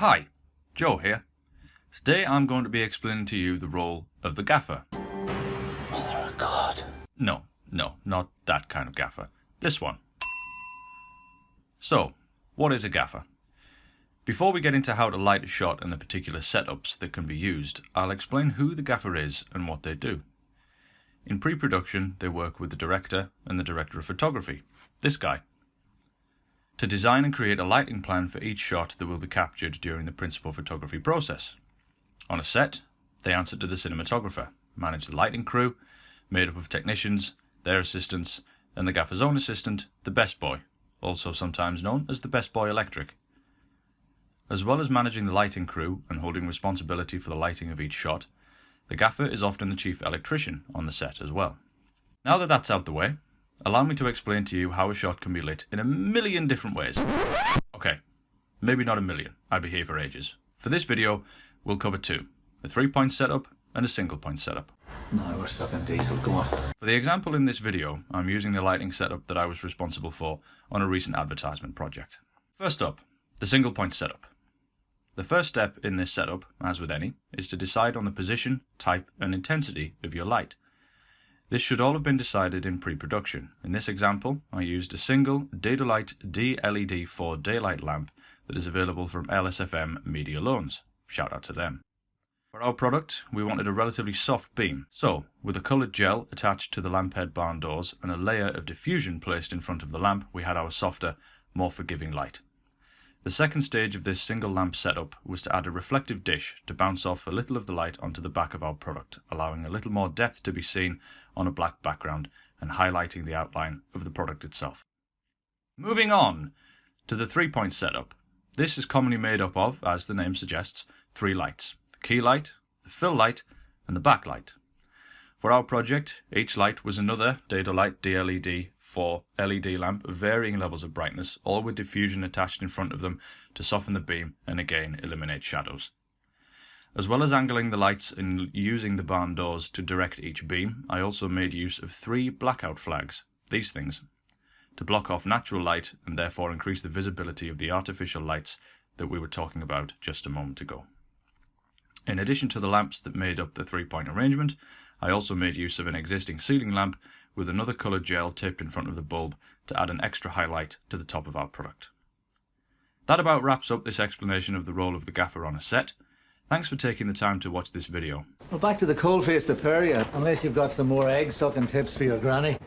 Hi, Joe here. Today I'm going to be explaining to you the role of the gaffer. Mother of God. No, not that kind of gaffer. This one. So, what is a gaffer? Before we get into how to light a shot and the particular setups that can be used, I'll explain who the gaffer is and what they do. In pre-production, they work with the director and the director of photography, this guy, to design and create a lighting plan for each shot that will be captured during the principal photography process. On a set, they answer to the cinematographer, manage the lighting crew, made up of technicians, their assistants, and the gaffer's own assistant, the best boy, also sometimes known as the best boy electric. As well as managing the lighting crew and holding responsibility for the lighting of each shot, the gaffer is often the chief electrician on the set as well. Now that that's out the way, allow me to explain to you how a shot can be lit in a million different ways. Okay, maybe not a million, I'd be here for ages. For this video, we'll cover two, a 3-point setup and a single-point setup. Now we're sucking diesel, go on. For the example in this video, I'm using the lighting setup that I was responsible for on a recent advertisement project. First up, the single-point setup. The first step in this setup, as with any, is to decide on the position, type and intensity of your light. This should all have been decided in pre-production. In this example, I used a single Dedolite D-LED4 daylight lamp that is available from LSFM Media Loans. Shout out to them. For our product, we wanted a relatively soft beam, so with a coloured gel attached to the lamp head barn doors and a layer of diffusion placed in front of the lamp, we had our softer, more forgiving light. The second stage of this single lamp setup was to add a reflective dish to bounce off a little of the light onto the back of our product, allowing a little more depth to be seen on a black background and highlighting the outline of the product itself. Moving on to the 3-point setup. This is commonly made up of, as the name suggests, 3 lights: the key light, the fill light and the backlight. For our project, each light was another Dedolite D-LED4 LED lamp of varying levels of brightness, all with diffusion attached in front of them to soften the beam and again eliminate shadows. As well as angling the lights and using the barn doors to direct each beam, I also made use of 3 blackout flags, these things, to block off natural light and therefore increase the visibility of the artificial lights that we were talking about just a moment ago. In addition to the lamps that made up the 3-point arrangement, I also made use of an existing ceiling lamp with another coloured gel taped in front of the bulb to add an extra highlight to the top of our product. That about wraps up this explanation of the role of the gaffer on a set. Thanks for taking the time to watch this video. Well, back to the coalface to pair you, unless you've got some more egg-sucking tips for your granny.